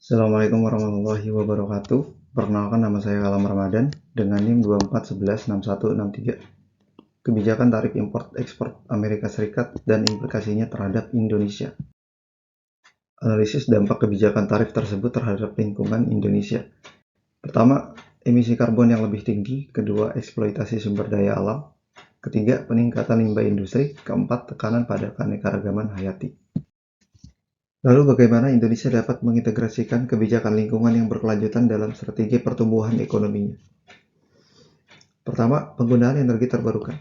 Assalamualaikum warahmatullahi wabarakatuh. Perkenalkan, nama saya Alam Ramadan dengan NIM 24116163. Kebijakan tarif import ekspor Amerika Serikat dan implikasinya terhadap Indonesia. Analisis dampak kebijakan tarif tersebut terhadap lingkungan Indonesia. Pertama, emisi karbon yang lebih tinggi. Kedua, eksploitasi sumber daya alam. Ketiga, peningkatan limbah industri. Keempat, tekanan pada keanekaragaman hayati. Lalu bagaimana Indonesia dapat mengintegrasikan kebijakan lingkungan yang berkelanjutan dalam strategi pertumbuhan ekonominya? Pertama, penggunaan energi terbarukan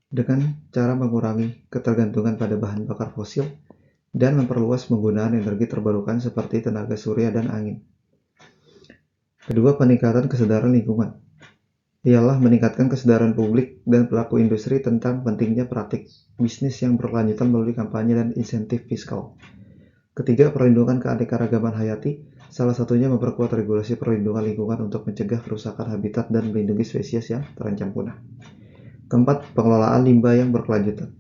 dengan cara mengurangi ketergantungan pada bahan bakar fosil dan memperluas penggunaan energi terbarukan seperti tenaga surya dan angin. Kedua, peningkatan kesadaran lingkungan ialah meningkatkan kesadaran publik dan pelaku industri tentang pentingnya praktik bisnis yang berkelanjutan melalui kampanye dan insentif fiskal. Ketiga, perlindungan keanekaragaman hayati, salah satunya memperkuat regulasi perlindungan lingkungan untuk mencegah kerusakan habitat dan melindungi spesies yang terancam punah. Keempat, pengelolaan limbah yang berkelanjutan.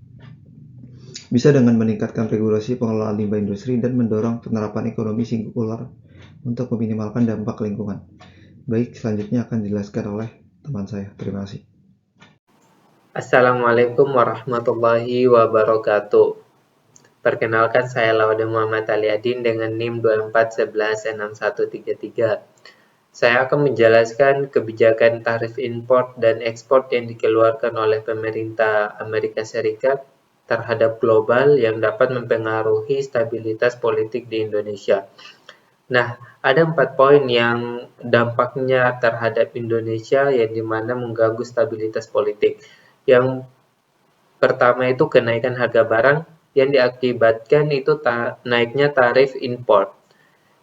Bisa dengan meningkatkan regulasi pengelolaan limbah industri dan mendorong penerapan ekonomi sirkular untuk meminimalkan dampak lingkungan. Baik, selanjutnya akan dijelaskan oleh teman saya. Terima kasih. Assalamualaikum warahmatullahi wabarakatuh. Perkenalkan, saya Laude Muhammad Aliadin dengan NIM 24116133. Saya akan menjelaskan kebijakan tarif import dan ekspor yang dikeluarkan oleh pemerintah Amerika Serikat terhadap global yang dapat mempengaruhi stabilitas politik di Indonesia. Nah, ada 4 poin yang dampaknya terhadap Indonesia yang dimana mengganggu stabilitas politik. Yang pertama itu kenaikan harga barang yang diakibatkan itu naiknya tarif import.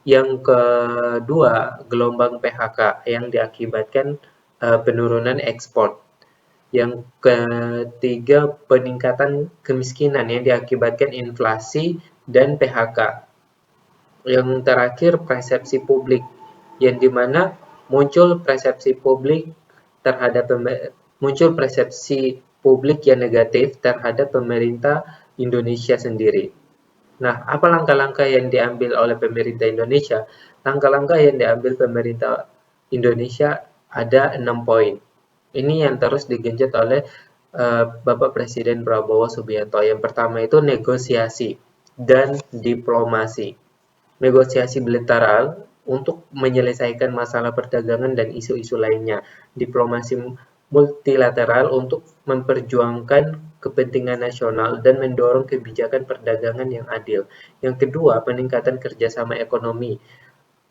Yang kedua, gelombang PHK yang diakibatkan penurunan ekspor. Yang ketiga, peningkatan kemiskinan yang diakibatkan inflasi dan PHK. Yang terakhir, persepsi publik, yang dimana muncul persepsi publik yang negatif terhadap pemerintah Indonesia sendiri. Nah, apa langkah-langkah yang diambil oleh pemerintah Indonesia? Langkah-langkah yang diambil pemerintah Indonesia ada 6 poin. Ini yang terus digenjot oleh Bapak Presiden Prabowo Subianto. Yang pertama itu negosiasi dan diplomasi. Negosiasi bilateral untuk menyelesaikan masalah perdagangan dan isu-isu lainnya. Diplomasi multilateral untuk memperjuangkan kepentingan nasional dan mendorong kebijakan perdagangan yang adil. Yang kedua, peningkatan kerjasama ekonomi.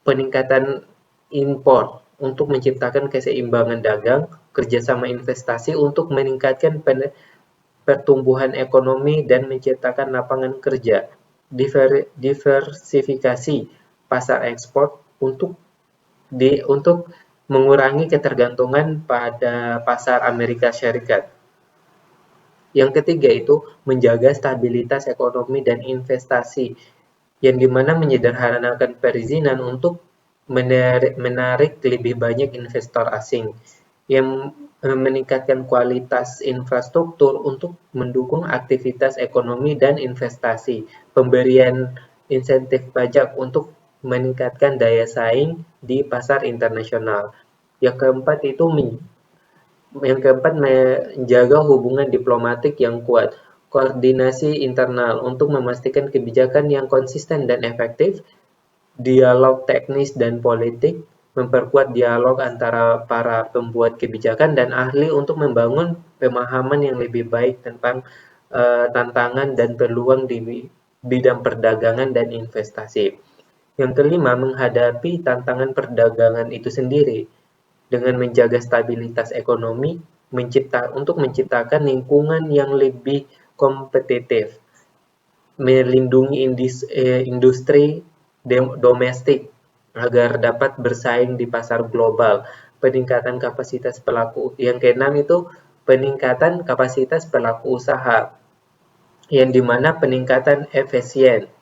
Peningkatan impor untuk menciptakan keseimbangan dagang, kerjasama investasi untuk meningkatkan pertumbuhan ekonomi dan menciptakan lapangan kerja. Diversifikasi pasar ekspor untuk mengurangi ketergantungan pada pasar Amerika Serikat. Yang ketiga itu menjaga stabilitas ekonomi dan investasi, yang dimana menyederhanakan perizinan untuk menarik lebih banyak investor asing, yang meningkatkan kualitas infrastruktur untuk mendukung aktivitas ekonomi dan investasi, pemberian insentif pajak untuk meningkatkan daya saing di pasar internasional. Yang keempat menjaga hubungan diplomatik yang kuat, koordinasi internal untuk memastikan kebijakan yang konsisten dan efektif, dialog teknis dan politik, memperkuat dialog antara para pembuat kebijakan dan ahli untuk membangun pemahaman yang lebih baik tentang tantangan dan peluang di bidang perdagangan dan investasi. Yang kelima, menghadapi tantangan perdagangan itu sendiri dengan menjaga stabilitas ekonomi untuk menciptakan lingkungan yang lebih kompetitif, melindungi industri domestik agar dapat bersaing di pasar global, peningkatan kapasitas pelaku. Yang keenam itu peningkatan kapasitas pelaku usaha, yang dimana peningkatan efisien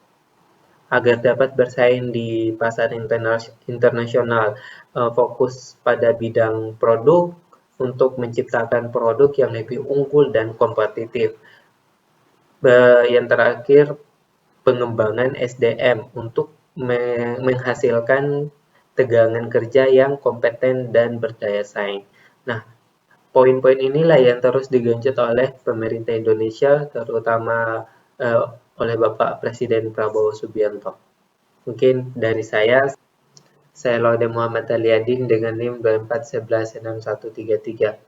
agar dapat bersaing di pasar internasional, fokus pada bidang produk untuk menciptakan produk yang lebih unggul dan kompetitif. Yang terakhir, pengembangan SDM untuk menghasilkan tegangan kerja yang kompeten dan berdaya saing. Nah, poin-poin inilah yang terus digenjot oleh pemerintah Indonesia, terutama oleh Bapak Presiden Prabowo Subianto. Mungkin dari saya Laude Muhammad Aliadin dengan NIM 24116133.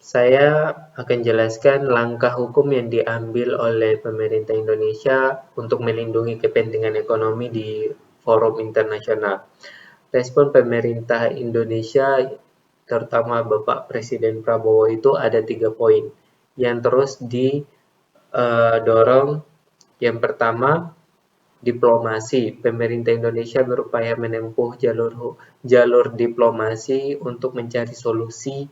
Saya akan jelaskan langkah hukum yang diambil oleh pemerintah Indonesia untuk melindungi kepentingan ekonomi di forum internasional. Respon pemerintah Indonesia, terutama Bapak Presiden Prabowo itu ada 3 poin yang terus didorong. Yang pertama, diplomasi. Pemerintah Indonesia berupaya menempuh jalur diplomasi untuk mencari solusi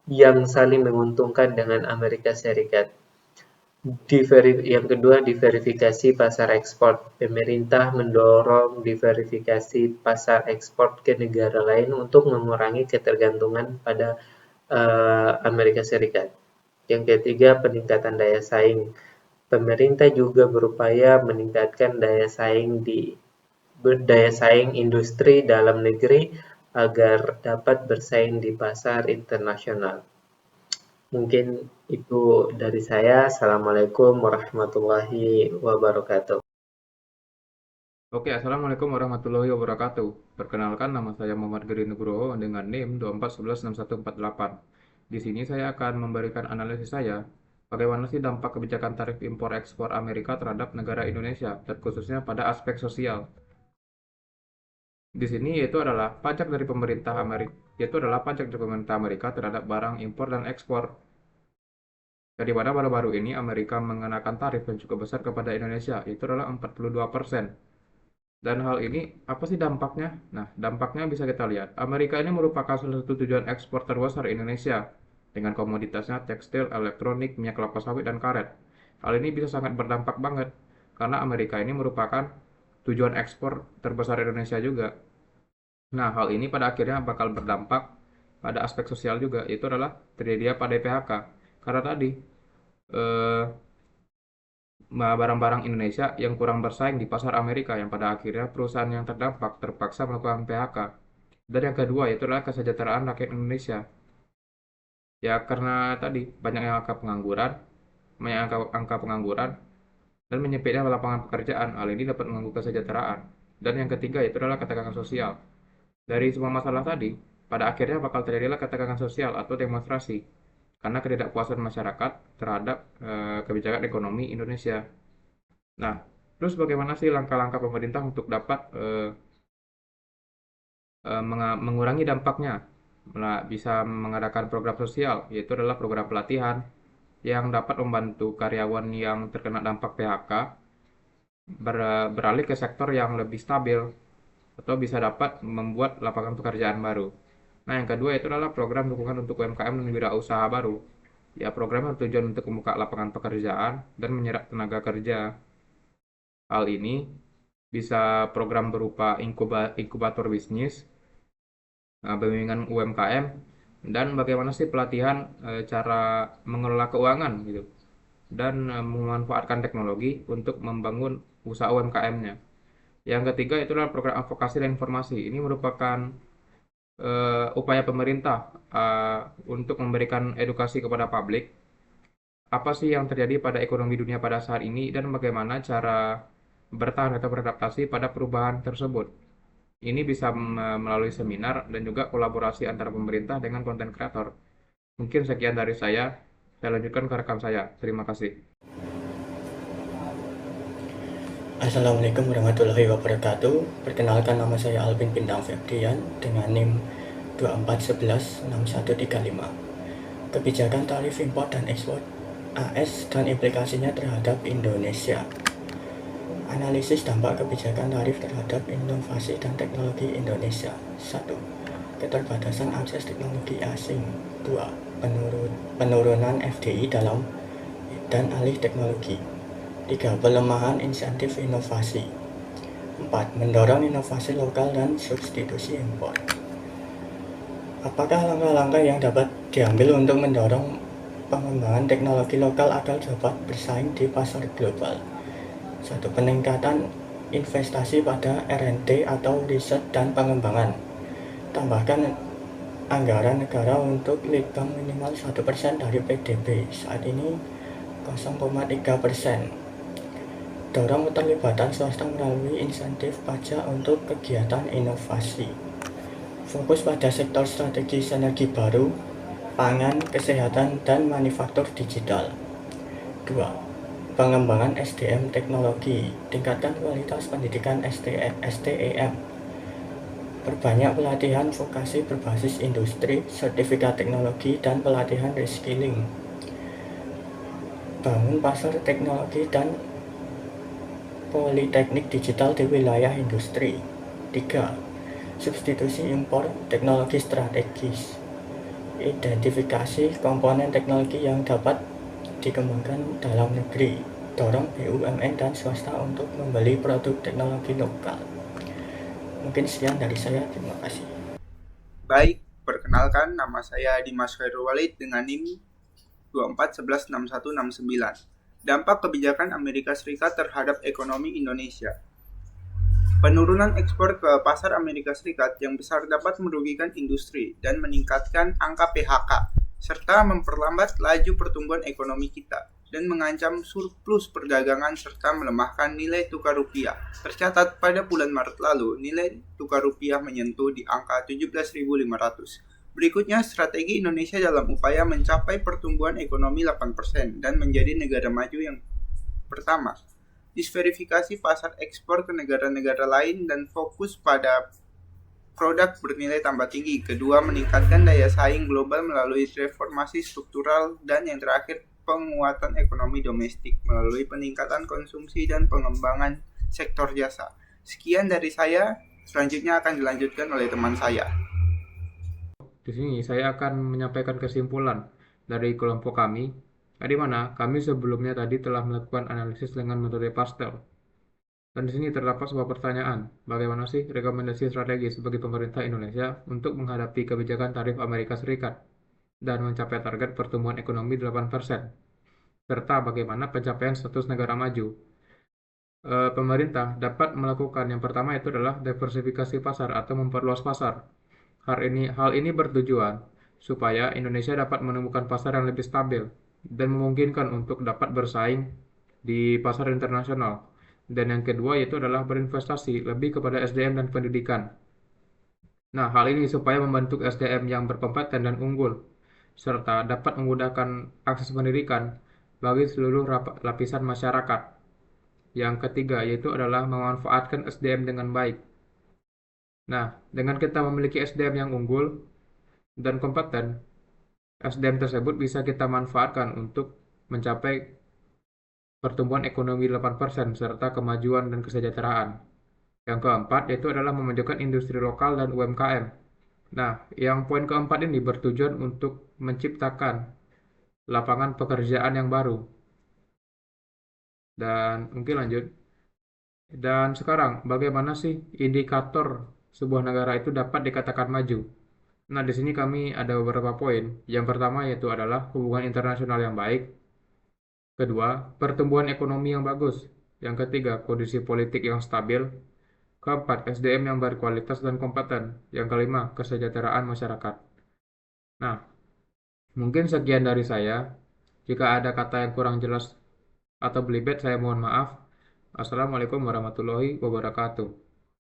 yang saling menguntungkan dengan Amerika Serikat. Yang kedua, diverifikasi pasar ekspor. Pemerintah mendorong diverifikasi pasar ekspor ke negara lain untuk mengurangi ketergantungan pada Amerika Serikat. Yang ketiga, peningkatan daya saing. Pemerintah juga berupaya meningkatkan daya saing industri dalam negeri agar dapat bersaing di pasar internasional. Mungkin itu dari saya. Assalamualaikum warahmatullahi wabarakatuh. Oke, Assalamualaikum warahmatullahi wabarakatuh. Perkenalkan, nama saya Muhammad Geri Nugroho dengan NIM 24116148. Di sini saya akan memberikan analisis saya bagaimana sih dampak kebijakan tarif impor ekspor Amerika terhadap negara Indonesia, dan khususnya pada aspek sosial. Di sini yaitu adalah pajak dari pemerintah Amerika terhadap barang impor dan ekspor. Jadi pada baru-baru ini Amerika mengenakan tarif yang cukup besar kepada Indonesia, itu adalah 42%. Dan hal ini apa sih dampaknya? Nah, dampaknya bisa kita lihat. Amerika ini merupakan salah satu tujuan ekspor terbesar Indonesia dengan komoditasnya tekstil, elektronik, minyak kelapa sawit, dan karet. Hal ini bisa sangat berdampak banget karena Amerika ini merupakan tujuan ekspor terbesar Indonesia juga. Nah, hal ini pada akhirnya bakal berdampak pada aspek sosial juga, yaitu adalah terjadinya pada PHK. Karena tadi eh, barang-barang Indonesia yang kurang bersaing di pasar Amerika, yang pada akhirnya perusahaan yang terdampak terpaksa melakukan PHK. Dan yang kedua itu adalah kesejahteraan rakyat Indonesia. Ya karena tadi banyak yang angka pengangguran dan menyempitnya lapangan pekerjaan. Hal ini dapat mengganggu kesejahteraan. Dan yang ketiga itu adalah ketegangan sosial. Dari semua masalah tadi, pada akhirnya bakal terjadilah ketegangan sosial atau demonstrasi karena ketidakpuasan masyarakat terhadap kebijakan ekonomi Indonesia. Nah, terus bagaimana sih langkah-langkah pemerintah untuk dapat mengurangi dampaknya? Bisa mengadakan program sosial, yaitu adalah program pelatihan yang dapat membantu karyawan yang terkena dampak PHK beralih ke sektor yang lebih stabil atau bisa dapat membuat lapangan pekerjaan baru. Nah, yang kedua itu adalah program dukungan untuk UMKM dan wirausaha baru. Ya, program bertujuan untuk membuka lapangan pekerjaan dan menyerap tenaga kerja. Hal ini bisa program berupa inkubator bisnis, bimbingan UMKM, dan bagaimana sih pelatihan cara mengelola keuangan gitu, dan memanfaatkan teknologi untuk membangun usaha UMKM-nya. Yang ketiga itu adalah program advokasi dan informasi. Ini merupakan upaya pemerintah untuk memberikan edukasi kepada publik apa sih yang terjadi pada ekonomi dunia pada saat ini dan bagaimana cara bertahan atau beradaptasi pada perubahan tersebut. Ini bisa melalui seminar dan juga kolaborasi antara pemerintah dengan konten kreator. Mungkin sekian dari saya lanjutkan ke rekan saya. Terima kasih. Assalamualaikum warahmatullahi wabarakatuh. Perkenalkan, nama saya Alvin Bintang Febrian dengan NIM 24116135. Kebijakan tarif impor dan ekspor AS dan implikasinya terhadap Indonesia. Analisis dampak kebijakan tarif terhadap inovasi dan teknologi Indonesia. 1. Keterbatasan akses teknologi asing. 2. Penurunan FDI dalam dan alih teknologi. 3. Pelemahan insentif inovasi. 4. Mendorong inovasi lokal dan substitusi impor. Apakah langkah-langkah yang dapat diambil untuk mendorong pengembangan teknologi lokal agar dapat bersaing di pasar global? 1. Peningkatan investasi pada R&D atau riset dan pengembangan. Tambahkan anggaran negara untuk litbang minimal 1% dari PDB, saat ini 0,3%. Dorong keterlibatan swasta melalui insentif pajak untuk kegiatan inovasi. Fokus pada sektor strategis energi baru, pangan, kesehatan, dan manufaktur digital. 2. Pengembangan SDM teknologi, tingkatkan kualitas pendidikan STEM. Perbanyak pelatihan vokasi berbasis industri, sertifikat teknologi, dan pelatihan reskilling. Bangun pasar teknologi dan politeknik digital di wilayah industri. 3. Substitusi impor teknologi strategis. Identifikasi komponen teknologi yang dapat dikembangkan dalam negeri, dorong BUMN dan swasta untuk membeli produk teknologi lokal. Mungkin sekian dari saya, terima kasih. Baik, perkenalkan nama saya Dimas Khairul Walid dengan NIM 24116169. Dampak kebijakan Amerika Serikat terhadap ekonomi Indonesia. Penurunan ekspor ke pasar Amerika Serikat yang besar dapat merugikan industri dan meningkatkan angka PHK, serta memperlambat laju pertumbuhan ekonomi kita dan mengancam surplus perdagangan serta melemahkan nilai tukar rupiah. Tercatat pada bulan Maret lalu, nilai tukar rupiah menyentuh di angka 17.500. Berikutnya, strategi Indonesia dalam upaya mencapai pertumbuhan ekonomi 8% dan menjadi negara maju yang pertama. Diversifikasi pasar ekspor ke negara-negara lain dan fokus pada produk bernilai tambah tinggi. Kedua, meningkatkan daya saing global melalui reformasi struktural. Dan yang terakhir, penguatan ekonomi domestik melalui peningkatan konsumsi dan pengembangan sektor jasa. Sekian dari saya, selanjutnya akan dilanjutkan oleh teman saya. Di sini saya akan menyampaikan kesimpulan dari kelompok kami, di mana kami sebelumnya tadi telah melakukan analisis dengan metode pastel. Dan di sini terdapat sebuah pertanyaan, bagaimana sih rekomendasi strategis bagi pemerintah Indonesia untuk menghadapi kebijakan tarif Amerika Serikat dan mencapai target pertumbuhan ekonomi 8%, serta bagaimana pencapaian status negara maju. Pemerintah dapat melakukan yang pertama itu adalah diversifikasi pasar atau memperluas pasar. Hal ini bertujuan supaya Indonesia dapat menemukan pasar yang lebih stabil dan memungkinkan untuk dapat bersaing di pasar internasional. Dan yang kedua yaitu adalah berinvestasi lebih kepada SDM dan pendidikan. Nah, hal ini supaya membentuk SDM yang berkompeten dan unggul, serta dapat memudahkan akses pendidikan bagi seluruh lapisan masyarakat. Yang ketiga yaitu adalah memanfaatkan SDM dengan baik. Nah, dengan kita memiliki SDM yang unggul dan kompeten, SDM tersebut bisa kita manfaatkan untuk mencapai pertumbuhan ekonomi 8% serta kemajuan dan kesejahteraan. Yang keempat yaitu adalah memajukan industri lokal dan UMKM. Nah, yang poin keempat ini bertujuan untuk menciptakan lapangan pekerjaan yang baru. Dan mungkin lanjut. Dan sekarang, bagaimana sih indikator sebuah negara itu dapat dikatakan maju? Nah, di sini kami ada beberapa poin. Yang pertama yaitu adalah hubungan internasional yang baik. Kedua, pertumbuhan ekonomi yang bagus. Yang ketiga, kondisi politik yang stabil. Keempat, SDM yang berkualitas dan kompeten. Yang kelima, kesejahteraan masyarakat. Nah, mungkin sekian dari saya. Jika ada kata yang kurang jelas atau belibet, saya mohon maaf. Assalamualaikum warahmatullahi wabarakatuh.